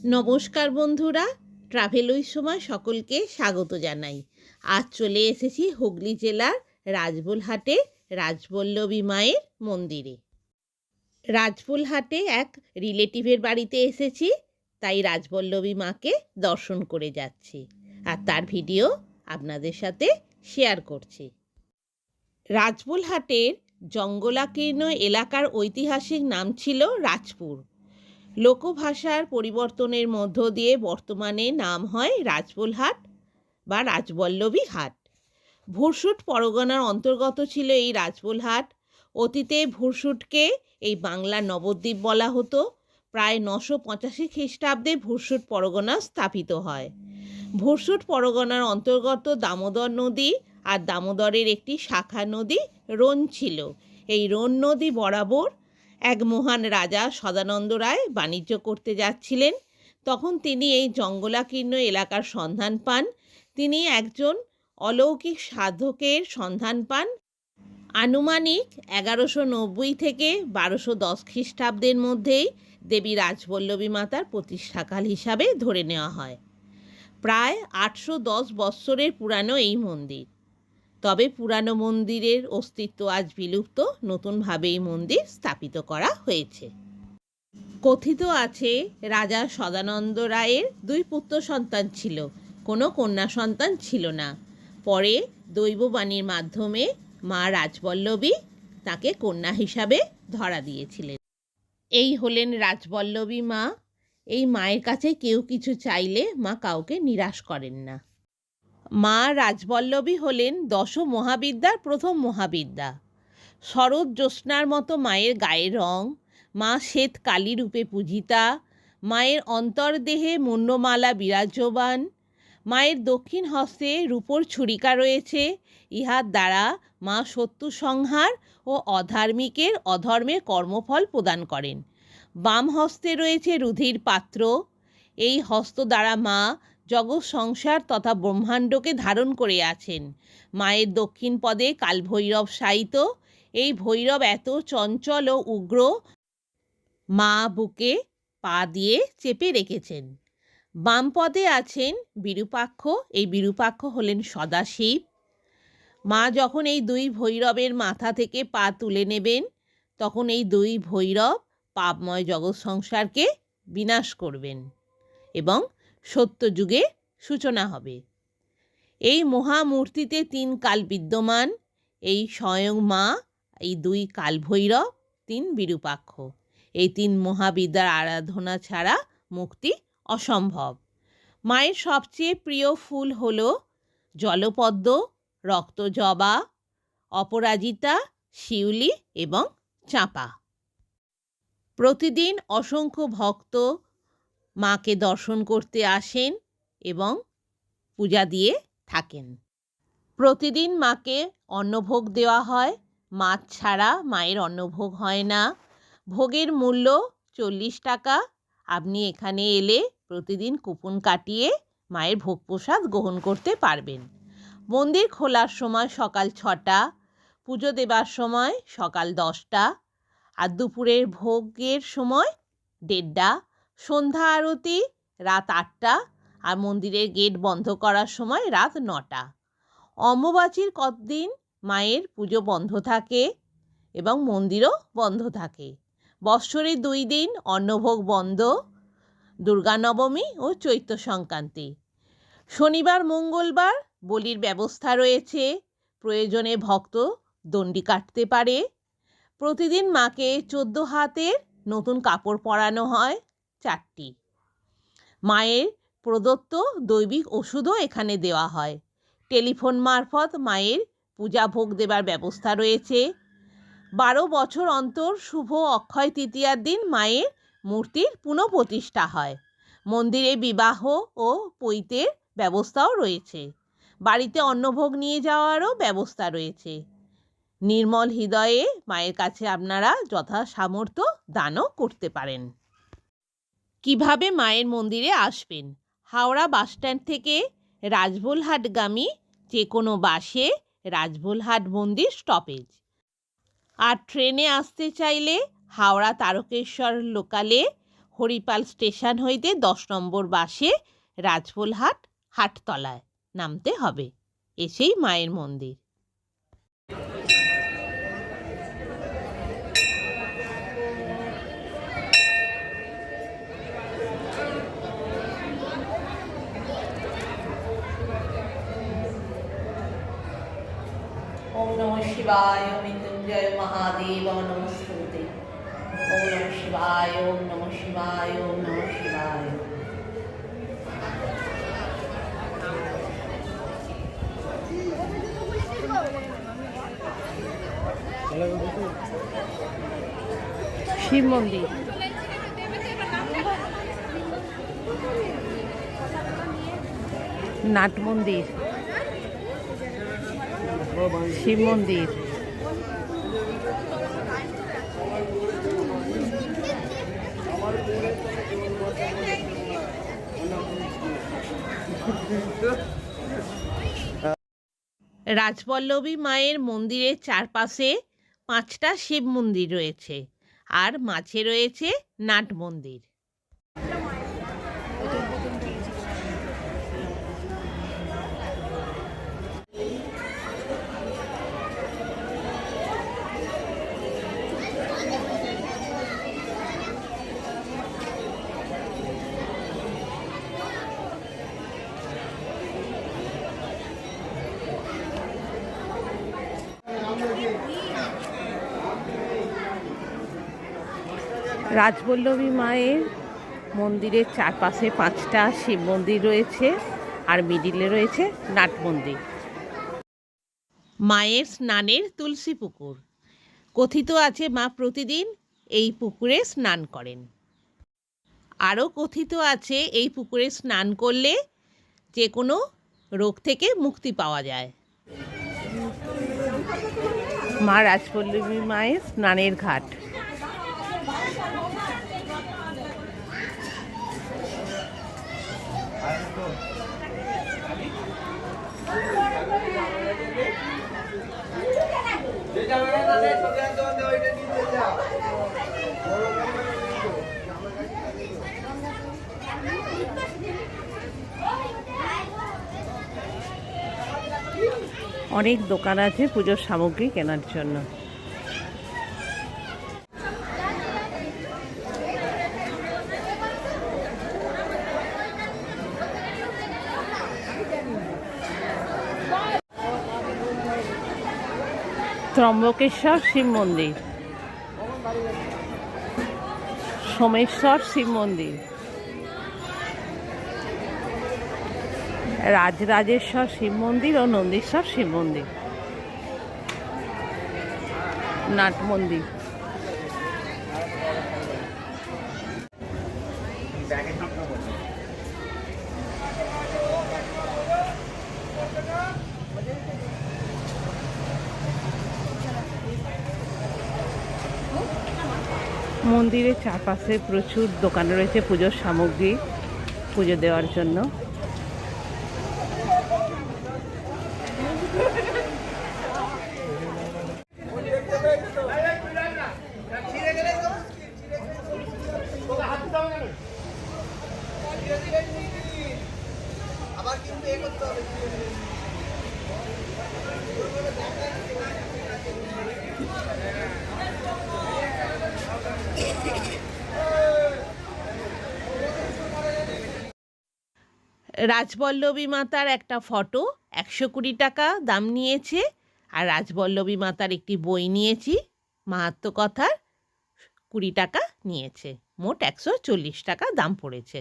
নমস্কার বন্ধুরা, travel with সময় সকলকে স্বাগত জানাই। আজ চলে এসেছি হুগলি জেলার রাজবুলহাটে রাজবল্লভী মায়ের মন্দিরে। রাজবুলহাটে এক রিলেটিভের বাড়িতে এসেছি, তাই রাজবল্লভী মাকে দর্শন করে যাচ্ছি আর তার ভিডিও আপনাদের সাথে শেয়ার করছি। রাজবুলহাটের জঙ্গলাকীর্ণ এলাকার ঐতিহাসিক নাম ছিল রাজপুর। লোকভাষার পরিবর্তনের মধ্য দিয়ে বর্তমানে নাম হয় রাজবুলহাট বা রাজবল্লভী হাট। ভুরসুট পরগনার অন্তর্গত ছিল এই রাজবুলহাট। অতীতে ভুরসুটকে এই বাংলার নবদ্বীপ বলা হতো। প্রায় 985 খ্রিস্টাব্দে ভুরসুট পরগনা স্থাপিত হয়। ভুরসুট পরগনার অন্তর্গত দামোদর নদী আর দামোদরের একটি শাখা নদী রোন ছিল। এই রোন নদী বরাবর এক মহান রাজা সদানন্দ রায় বাণিজ্য করতে যাচ্ছিলেন। তখন তিনি এই জঙ্গলাকীর্ণ এলাকার সন্ধান পান। তিনি একজন অলৌকিক সাধকের সন্ধান পান। আনুমানিক 1190 থেকে 1210 খ্রিস্টাব্দের মধ্যেই দেবী রাজবল্লভী মাতার প্রতিষ্ঠাকাল হিসাবে ধরে নেওয়া হয়। প্রায় 810 বৎসরের পুরানো এই মন্দির। তবে পুরানো মন্দিরের অস্তিত্ব আজ বিলুপ্ত, নতুনভাবে এই মন্দির স্থাপিত করা হয়েছে। কথিত আছে রাজা সদানন্দ রায়ের 2 পুত্র সন্তান ছিল, কোনো কন্যা সন্তান ছিল না। পরে দৈববাণীর মাধ্যমে মা রাজবল্লভী তাকে কন্যা হিসাবে ধরা দিয়েছিলেন। এই হলেন রাজবল্লভী মা। এই মায়ের কাছে কেউ কিছু চাইলে মা কাউকে নিরাশ করেন না। মা রাজবল্লভী হলেন 10 মহাবিদ্যার প্রথম মহাবিদ্যা। শরৎ জ্যোৎস্নার মতো মায়ের গায়ের রং। মা শ্বেত কালী রূপে পূজিতা। মায়ের অন্তর্দেহে মুন্ডমালা বিরাজমান। মায়ের দক্ষিণ হস্তে রূপোর ছুরিকা রয়েছে। ইহার দ্বারা মা শত্রু সংহার ও অধার্মিকের অধর্মের কর্মফল প্রদান করেন। বাম হস্তে রয়েছে রুধির পাত্র। এই হস্ত দ্বারা মা জগৎ সংসার তথা ব্রহ্মাণ্ডকে ধারণ করে আছেন। মায়ের দক্ষিণ পদে কালভৈরব শায়িত। এই ভৈরব এত চঞ্চল ও উগ্র, মা বুকে পা দিয়ে চেপে রেখেছেন। বাম পদে আছেন বিরূপাক্ষ। এই বিরূপাক্ষ হলেন সদাশিব। মা যখন এই 2 ভৈরবের মাথা থেকে পা তুলে নেবেন, তখন এই 2 ভৈরব পাপময় জগৎ সংসারকে বিনাশ করবেন এবং সত্যযুগে সূচনা হবে। এই মহামূর্তিতে 3 কাল বিদ্যমান। এই স্বয়ং মা, এই 2 কালভৈরব, 3 বিরূপাক্ষ। এই 3 মহাবিদ্যার আরাধনা ছাড়া মুক্তি অসম্ভব। মায়ের সবচেয়ে প্রিয় ফুল হল জলপদ্ম, রক্তজবা, অপরাজিতা, শিউলি এবং চাঁপা। প্রতিদিন অসংখ্য ভক্ত মাকে দর্শন করতে আসেন এবং পূজা দিয়ে থাকেন। প্রতিদিন মাকে অন্নভোগ দেওয়া হয়। মাছ ছাড়া মায়ের অন্নভোগ হয় না। ভোগের মূল্য 40 টাকা। আপনি এখানে এলে প্রতিদিন কুপন কাটিয়ে মায়ের ভোগ প্রসাদ গ্রহণ করতে পারবেন। মন্দির খোলার সময় সকাল 6টা, পুজো দেবার সময় সকাল 10টা, আর দুপুরের ভোগের সময় 1:30, সন্ধ্যা আরতি রাত 8টা, আর মন্দিরের গেট বন্ধ করার সময় রাত 9টা। অম্বুবাচীর কতদিন মায়ের পুজো বন্ধ থাকে এবং মন্দিরও বন্ধ থাকে। বৎসরে 2 দিন অন্নভোগ বন্ধ, দুর্গা নবমী ও চৈত্র সংক্রান্তি। শনিবার মঙ্গলবার বলির ব্যবস্থা রয়েছে। প্রয়োজনে ভক্ত দণ্ডি কাটতে পারে। প্রতিদিন মাকে 14 হাতের নতুন কাপড় পরানো হয় 4টি। মায়ের প্রদত্ত দৈবিক ওষুধও এখানে দেওয়া হয়। টেলিফোন মারফত মায়ের পূজা ভোগ দেবার ব্যবস্থা রয়েছে। 12 বছর অন্তর শুভ অক্ষয় তৃতীয়ার দিন মায়ের মূর্তির পুনঃপ্রতিষ্ঠা হয়। মন্দিরে বিবাহ ও পৈতের ব্যবস্থাও রয়েছে। বাড়িতে অন্নভোগ নিয়ে যাওয়ারও ব্যবস্থা রয়েছে। নির্মল হৃদয়ে মায়ের কাছে আপনারা যথাসামর্থ্য দানও করতে পারেন। কিভাবে মায়ের মন্দিরে আসবেন? হাওড়া বাসস্ট্যান্ড থেকে রাজবুলহাটগামী যে কোনো বাসে রাজবুলহাট মন্দির স্টপেজ। আর ট্রেনে আসতে চাইলে হাওড়া তারকেশ্বর লোকালে হরিপাল স্টেশন হইতে 10 নম্বর বাসে রাজবলহাট হাটতলায় নামতে হবে। এসেই মায়ের মন্দির। ओम नमः शिवाय मृत्युंजय महादेव नमस्ते। ओम नमः शिवाय ओम नमः शिवाय ओम नमः शिवाय। শিব মন্দির, নাট মন্দির, শিব মন্দির, রাজবল্লভী মায়ের মন্দিরের চারপাশে 5টা শিব মন্দির রয়েছে আর মাঝে রয়েছে নাট মন্দির। রাজবল্লভী মায়ের মন্দিরের চারপাশে 5টা শিব মন্দির রয়েছে আর মিডিলে রয়েছে নাট মন্দির। মায়ের স্নানের তুলসী পুকুর। কথিত আছে মা প্রতিদিন এই পুকুরে স্নান করেন। আরও কথিত আছে এই পুকুরে স্নান করলে যে কোনো রোগ থেকে মুক্তি পাওয়া যায়। মা রাজবল্লভী মায়ের স্নানের ঘাট। অনেক দোকান আছে পুজোর সামগ্রী কেনার জন্য। ত্রম্বকেশ্বর শিব মন্দির, সোমেশ্বর শিব মন্দির, রাজরাজেশ্বর শিব মন্দির ও নন্দীশ্বর শিব মন্দির, নাট মন্দির। মন্দিরের চারপাশে প্রচুর দোকান রয়েছে পুজোর সামগ্রী পুজো দেওয়ার জন্য। রাজবল্লভী মাতার একটা ফটো 120 টাকা দাম নিয়েছে, আর রাজবল্লভী মাতার একটি বই নিয়েছি মাহাত্ম্যকথার 20 টাকা নিয়েছে, মোট 140 টাকা দাম পড়েছে।